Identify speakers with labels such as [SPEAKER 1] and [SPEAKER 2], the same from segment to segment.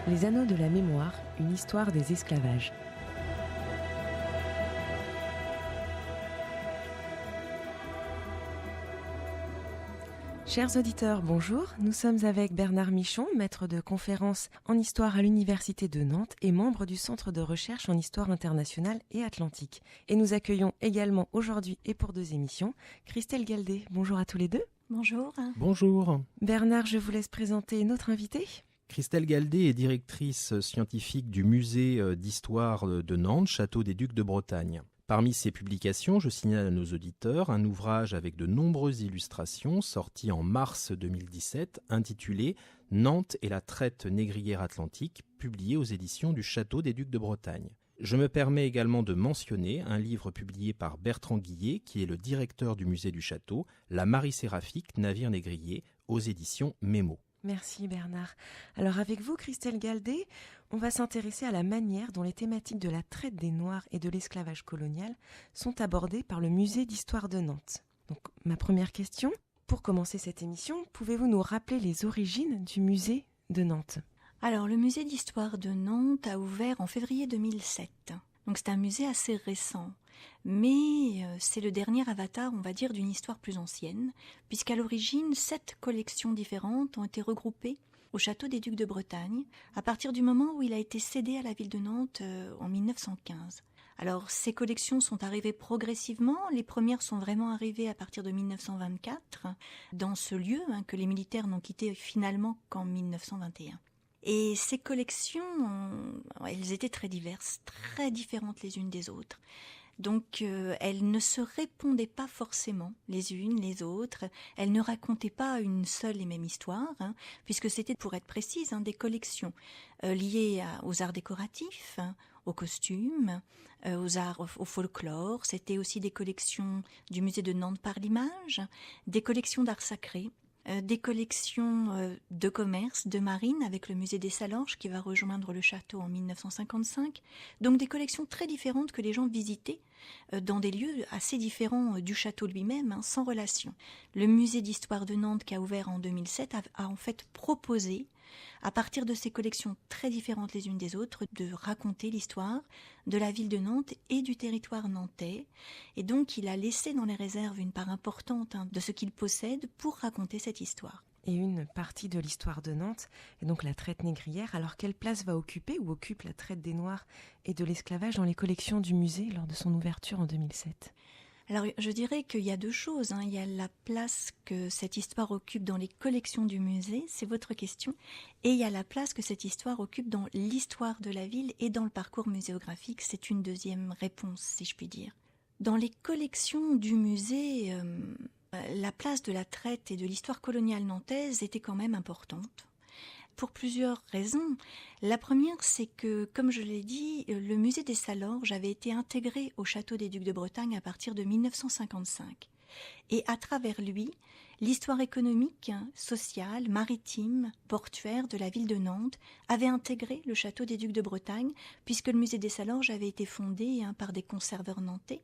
[SPEAKER 1] Les Anneaux de la mémoire, une histoire des esclavages. Chers auditeurs, bonjour. Nous sommes avec Bernard Michon, maître de conférences en histoire à l'Université de Nantes et membre du Centre de recherche en histoire internationale et atlantique. Et nous accueillons également aujourd'hui et pour 2 émissions, Christelle Galdet. Bonjour à tous les deux.
[SPEAKER 2] Bonjour.
[SPEAKER 3] Bonjour.
[SPEAKER 1] Bernard, je vous laisse présenter notre invité.
[SPEAKER 3] Christelle Galdet est directrice scientifique du musée d'histoire de Nantes, Château des Ducs de Bretagne. Parmi ses publications, je signale à nos auditeurs un ouvrage avec de nombreuses illustrations sorti en mars 2017 intitulé « Nantes et la traite négrière atlantique » publié aux éditions du Château des Ducs de Bretagne. Je me permets également de mentionner un livre publié par Bertrand Guillet, qui est le directeur du musée du Château, La Marie Séraphique, navire négrier, aux éditions Mémo.
[SPEAKER 1] Merci Bernard. Alors avec vous, Christelle Galdet, on va s'intéresser à la manière dont les thématiques de la traite des Noirs et de l'esclavage colonial sont abordées par le musée d'histoire de Nantes. Donc ma première question, pour commencer cette émission, pouvez-vous nous rappeler les origines du musée de Nantes ?
[SPEAKER 2] Alors, le musée d'histoire de Nantes a ouvert en février 2007. Donc c'est un musée assez récent. Mais c'est le dernier avatar, on va dire, d'une histoire plus ancienne, puisqu'à l'origine, 7 collections différentes ont été regroupées au Château des Ducs de Bretagne, à partir du moment où il a été cédé à la ville de Nantes en 1915. Alors, ces collections sont arrivées progressivement. Les premières sont vraiment arrivées à partir de 1924, dans ce lieu que les militaires n'ont quitté finalement qu'en 1921. Et ces collections, elles étaient très diverses, très différentes les unes des autres. Donc elles ne se répondaient pas forcément les unes les autres, elles ne racontaient pas une seule et même histoire, puisque c'était, pour être précise, des collections liées aux arts décoratifs, aux costumes, aux arts, au folklore. C'était aussi des collections du musée de Nantes par l'image, des collections d'art sacré, des collections de commerce, de marine, avec le musée des Salorges qui va rejoindre le château en 1955. Donc des collections très différentes que les gens visitaient dans des lieux assez différents du château lui-même, sans relation. Le musée d'histoire de Nantes, qui a ouvert en 2007, a en fait proposé, à partir de ces collections très différentes les unes des autres, de raconter l'histoire de la ville de Nantes et du territoire nantais. Et donc il a laissé dans les réserves une part importante de ce qu'il possède pour raconter cette histoire.
[SPEAKER 1] Et une partie de l'histoire de Nantes est donc la traite négrière. Alors quelle place va occuper ou occupe la traite des Noirs et de l'esclavage dans les collections du musée lors de son ouverture en 2007 ?
[SPEAKER 2] Alors, je dirais qu'il y a 2 choses. Il y a la place que cette histoire occupe dans les collections du musée, c'est votre question, et il y a la place que cette histoire occupe dans l'histoire de la ville et dans le parcours muséographique. C'est une deuxième réponse, si je puis dire. Dans les collections du musée, la place de la traite et de l'histoire coloniale nantaise était quand même importante. Pour plusieurs raisons. La première, c'est que, comme je l'ai dit, le musée des Salorges avait été intégré au Château des Ducs de Bretagne à partir de 1955. Et à travers lui, l'histoire économique, sociale, maritime, portuaire de la ville de Nantes avait intégré le Château des Ducs de Bretagne, puisque le musée des Salorges avait été fondé par des conservateurs nantais,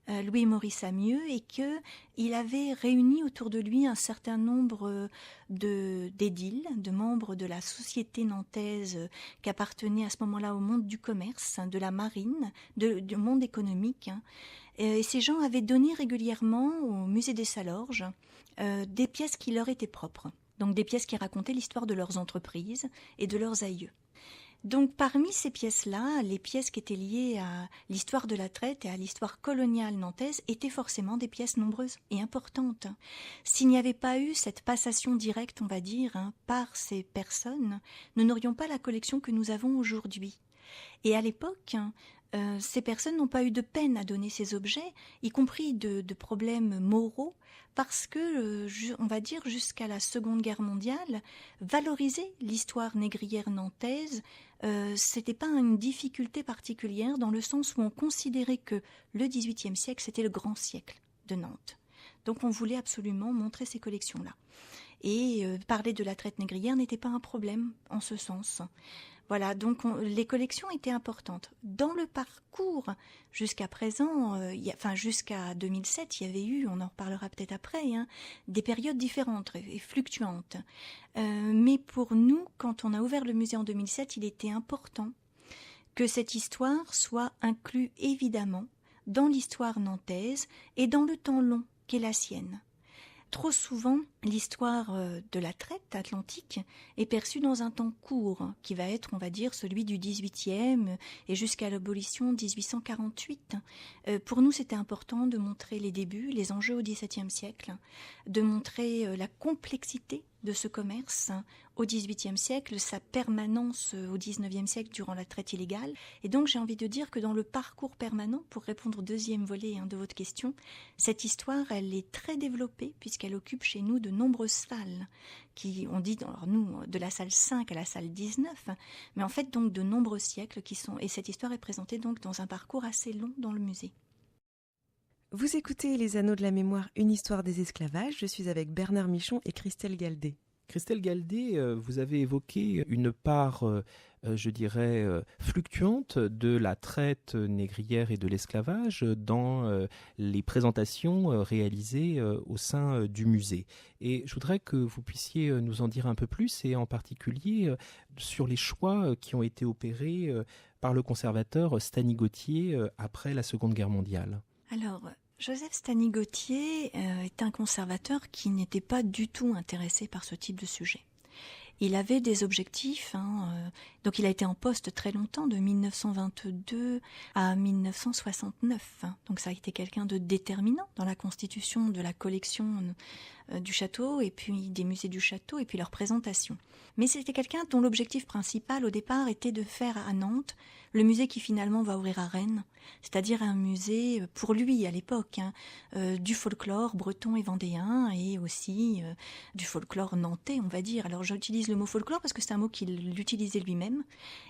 [SPEAKER 2] Louis-Maurice Amieux, et qu'il avait réuni autour de lui un certain nombre d'édiles, de membres de la société nantaise qui appartenait à ce moment-là au monde du commerce, de la marine, du monde économique. Et ces gens avaient donné régulièrement au musée des Salorges des pièces qui leur étaient propres, donc des pièces qui racontaient l'histoire de leurs entreprises et de leurs aïeux. Donc parmi ces pièces-là, les pièces qui étaient liées à l'histoire de la traite et à l'histoire coloniale nantaise étaient forcément des pièces nombreuses et importantes. S'il n'y avait pas eu cette passation directe, on va dire, par ces personnes, nous n'aurions pas la collection que nous avons aujourd'hui. Et à l'époque, ces personnes n'ont pas eu de peine à donner ces objets, y compris de problèmes moraux, parce que, on va dire, jusqu'à la Seconde Guerre mondiale, valoriser l'histoire négrière nantaise, c'était pas une difficulté particulière, dans le sens où on considérait que le XVIIIe siècle, c'était le grand siècle de Nantes. Donc on voulait absolument montrer ces collections-là. Et parler de la traite négrière n'était pas un problème en ce sens. Voilà, donc les collections étaient importantes. Dans le parcours, jusqu'à présent, jusqu'à 2007, il y avait eu, on en reparlera peut-être après, des périodes différentes et fluctuantes. Mais pour nous, quand on a ouvert le musée en 2007, il était important que cette histoire soit inclue évidemment dans l'histoire nantaise et dans le temps long qu'est la sienne. Trop souvent, l'histoire de la traite atlantique est perçue dans un temps court, qui va être, on va dire, celui du XVIIIe et jusqu'à l'abolition 1848. Pour nous, c'était important de montrer les débuts, les enjeux au XVIIe siècle, de montrer la complexité de ce commerce au XVIIIe siècle, sa permanence au XIXe siècle durant la traite illégale. Et donc j'ai envie de dire que dans le parcours permanent, pour répondre au deuxième volet de votre question, cette histoire, elle est très développée puisqu'elle occupe chez nous de nombreuses salles, qui, on dit, alors nous, de la salle 5 à la salle 19, mais en fait donc de nombreux siècles qui sont, et cette histoire est présentée donc dans un parcours assez long dans le musée.
[SPEAKER 1] Vous écoutez Les Anneaux de la Mémoire, une histoire des esclavages. Je suis avec Bernard Michon et Christelle Galdé.
[SPEAKER 3] Christelle Galdé, vous avez évoqué une part, je dirais, fluctuante de la traite négrière et de l'esclavage dans les présentations réalisées au sein du musée. Et je voudrais que vous puissiez nous en dire un peu plus, et en particulier sur les choix qui ont été opérés par le conservateur Stany Gauthier après la Seconde Guerre mondiale.
[SPEAKER 2] Alors, Joseph Stany Gauthier est un conservateur qui n'était pas du tout intéressé par ce type de sujet. Il avait des objectifs, donc il a été en poste très longtemps, de 1922 à 1969. Donc ça a été quelqu'un de déterminant dans la constitution de la collection du château et puis des musées du château et puis leur présentation. Mais c'était quelqu'un dont l'objectif principal au départ était de faire à Nantes le musée qui finalement va ouvrir à Rennes, c'est-à-dire un musée pour lui à l'époque, du folklore breton et vendéen et aussi du folklore nantais, on va dire. Alors j'utilise le mot folklore parce que c'est un mot qu'il utilisait lui-même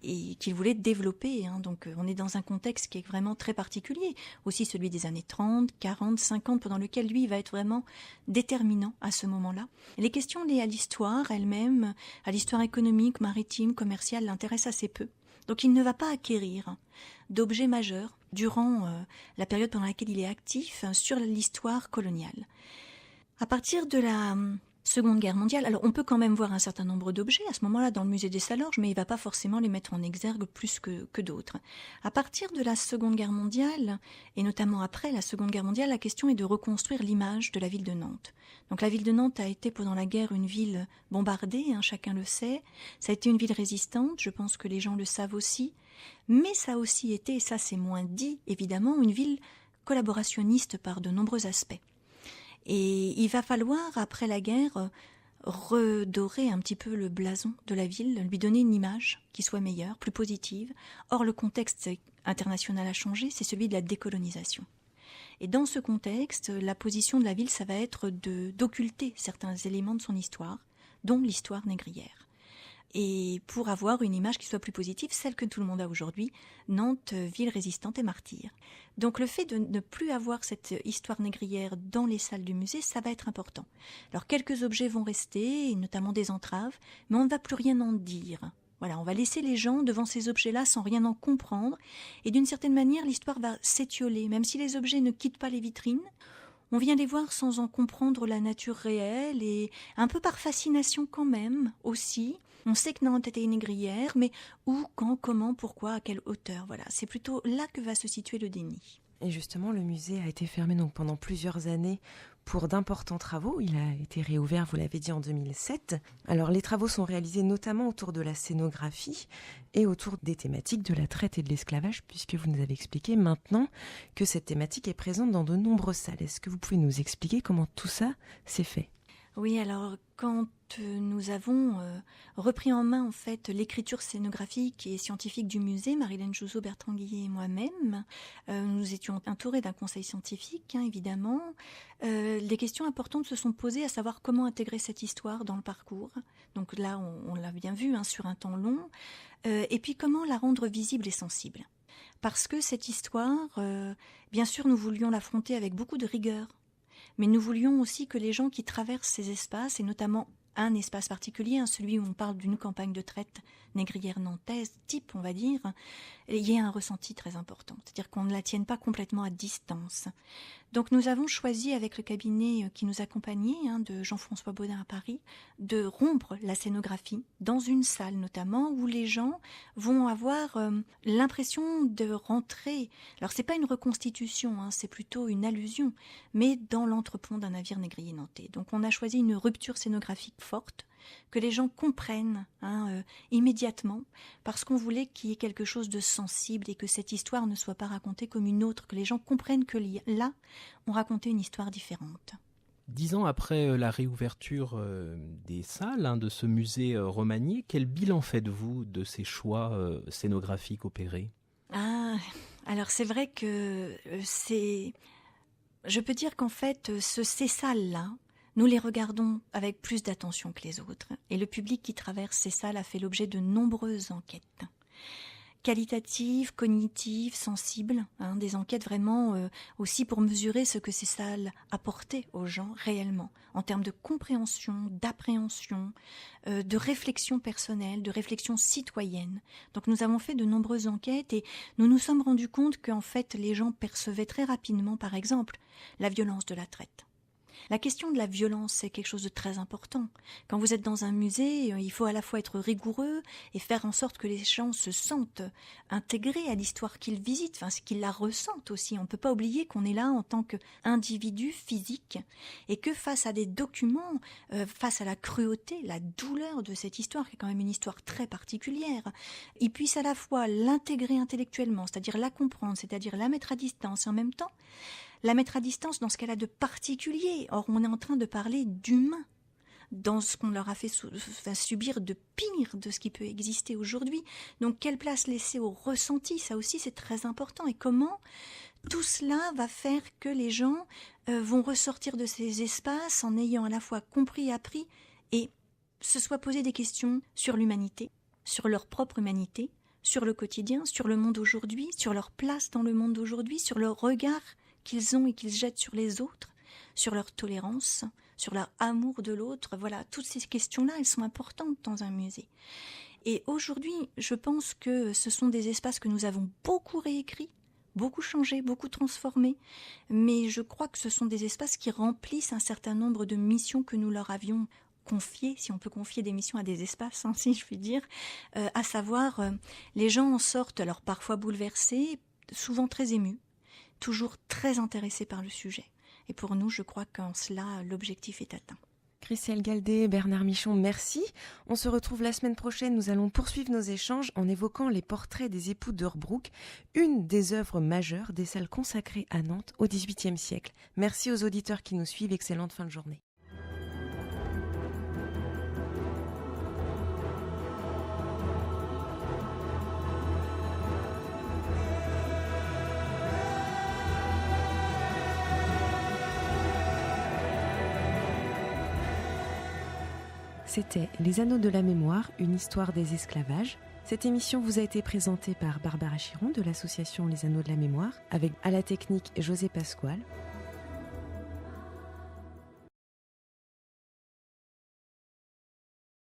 [SPEAKER 2] et qu'il voulait développer. Donc on est dans un contexte qui est vraiment très particulier, aussi celui des années 30, 40, 50, pendant lequel lui va être vraiment déterminant à ce moment-là. Et les questions liées à l'histoire elle-même, à l'histoire économique, maritime, commerciale, l'intéressent assez peu. Donc il ne va pas acquérir d'objets majeurs durant la période pendant laquelle il est actif sur l'histoire coloniale. À partir de la Seconde Guerre mondiale, alors on peut quand même voir un certain nombre d'objets à ce moment-là dans le musée des Salorges, mais il ne va pas forcément les mettre en exergue plus que d'autres. À partir de la Seconde Guerre mondiale, et notamment après la Seconde Guerre mondiale, la question est de reconstruire l'image de la ville de Nantes. Donc la ville de Nantes a été pendant la guerre une ville bombardée, chacun le sait. Ça a été une ville résistante, je pense que les gens le savent aussi. Mais ça a aussi été, et ça c'est moins dit évidemment, une ville collaborationniste par de nombreux aspects. Et il va falloir, après la guerre, redorer un petit peu le blason de la ville, lui donner une image qui soit meilleure, plus positive. Or, le contexte international a changé, c'est celui de la décolonisation. Et dans ce contexte, la position de la ville, ça va être d'occulter certains éléments de son histoire, dont l'histoire négrière. Et pour avoir une image qui soit plus positive, celle que tout le monde a aujourd'hui, Nantes, ville résistante et martyre. Donc le fait de ne plus avoir cette histoire négrière dans les salles du musée, ça va être important. Alors quelques objets vont rester, notamment des entraves, mais on ne va plus rien en dire. Voilà, on va laisser les gens devant ces objets-là sans rien en comprendre, et d'une certaine manière, l'histoire va s'étioler, même si les objets ne quittent pas les vitrines. On vient les voir sans en comprendre la nature réelle, et un peu par fascination quand même, aussi. On sait que Nantes était une négrière, mais où, quand, comment, pourquoi, à quelle hauteur, voilà. C'est plutôt là que va se situer le déni.
[SPEAKER 1] Et justement, le musée a été fermé donc pendant plusieurs années pour d'importants travaux. Il a été réouvert, vous l'avez dit, en 2007. Alors, les travaux sont réalisés notamment autour de la scénographie et autour des thématiques de la traite et de l'esclavage, puisque vous nous avez expliqué maintenant que cette thématique est présente dans de nombreuses salles. Est-ce que vous pouvez nous expliquer comment tout ça s'est fait ?
[SPEAKER 2] Oui, alors quand nous avons repris en main en fait l'écriture scénographique et scientifique du musée, Marilène Jouzot, Bertrand Guillet et moi-même, nous étions entourés d'un conseil scientifique, évidemment. Les questions importantes se sont posées, à savoir comment intégrer cette histoire dans le parcours. Donc là, on l'a bien vu, sur un temps long. Et puis comment la rendre visible et sensible. Parce que cette histoire, bien sûr, nous voulions l'affronter avec beaucoup de rigueur. mais nous voulions aussi que les gens qui traversent ces espaces, et notamment un espace particulier, celui où on parle d'une campagne de traite négrière nantaise, type on va dire, il y a un ressenti très important, c'est-à-dire qu'on ne la tienne pas complètement à distance. Donc nous avons choisi avec le cabinet qui nous accompagnait, de Jean-François Baudin à Paris, de rompre la scénographie dans une salle notamment où les gens vont avoir l'impression de rentrer. Alors c'est pas une reconstitution, c'est plutôt une allusion, mais dans l'entrepont d'un navire négrier nantais. Donc on a choisi une rupture scénographique forte, que les gens comprennent immédiatement, parce qu'on voulait qu'il y ait quelque chose de sensible et que cette histoire ne soit pas racontée comme une autre, que les gens comprennent que là, on racontait une histoire différente.
[SPEAKER 3] 10 ans après la réouverture des salles de ce musée Romagné, quel bilan faites-vous de ces choix scénographiques opérés ?
[SPEAKER 2] Alors c'est vrai que je peux dire qu'en fait, ces salles-là, nous les regardons avec plus d'attention que les autres. Et le public qui traverse ces salles a fait l'objet de nombreuses enquêtes. Qualitatives, cognitives, sensibles, des enquêtes vraiment aussi pour mesurer ce que ces salles apportaient aux gens réellement, en termes de compréhension, d'appréhension, de réflexion personnelle, de réflexion citoyenne. Donc nous avons fait de nombreuses enquêtes et nous nous sommes rendus compte qu'en fait les gens percevaient très rapidement, par exemple, la violence de la traite. La question de la violence, c'est quelque chose de très important. Quand vous êtes dans un musée, il faut à la fois être rigoureux et faire en sorte que les gens se sentent intégrés à l'histoire qu'ils visitent, qu'ils la ressentent aussi. On ne peut pas oublier qu'on est là en tant qu'individu physique et que face à des documents, face à la cruauté, la douleur de cette histoire, qui est quand même une histoire très particulière, ils puissent à la fois l'intégrer intellectuellement, c'est-à-dire la comprendre, c'est-à-dire la mettre à distance et en même temps la mettre à distance dans ce qu'elle a de particulier. Or, on est en train de parler d'humain, dans ce qu'on leur a fait subir de pire de ce qui peut exister aujourd'hui. Donc, quelle place laisser au ressenti ? Ça aussi, c'est très important. Et comment tout cela va faire que les gens vont ressortir de ces espaces en ayant à la fois compris, appris et se soient posé des questions sur l'humanité, sur leur propre humanité, sur le quotidien, sur le monde aujourd'hui, sur leur place dans le monde d'aujourd'hui, sur leur regard qu'ils ont et qu'ils jettent sur les autres, sur leur tolérance, sur leur amour de l'autre. Voilà, toutes ces questions-là, elles sont importantes dans un musée. Et aujourd'hui, je pense que ce sont des espaces que nous avons beaucoup réécrits, beaucoup changés, beaucoup transformés, mais je crois que ce sont des espaces qui remplissent un certain nombre de missions que nous leur avions confiées, si on peut confier des missions à des espaces, si je puis dire, à savoir, les gens en sortent, alors parfois bouleversés, souvent très émus, toujours très intéressés par le sujet. Et pour nous, je crois qu'en cela, l'objectif est atteint.
[SPEAKER 1] Christelle Galdé, Bernard Michon, merci. On se retrouve la semaine prochaine. Nous allons poursuivre nos échanges en évoquant les portraits des époux d'Heurbrugg, une des œuvres majeures des salles consacrées à Nantes au XVIIIe siècle. Merci aux auditeurs qui nous suivent. Excellente fin de journée. C'était Les Anneaux de la Mémoire, une histoire des esclavages. Cette émission vous a été présentée par Barbara Chiron de l'association Les Anneaux de la Mémoire, avec à la technique José Pasquale.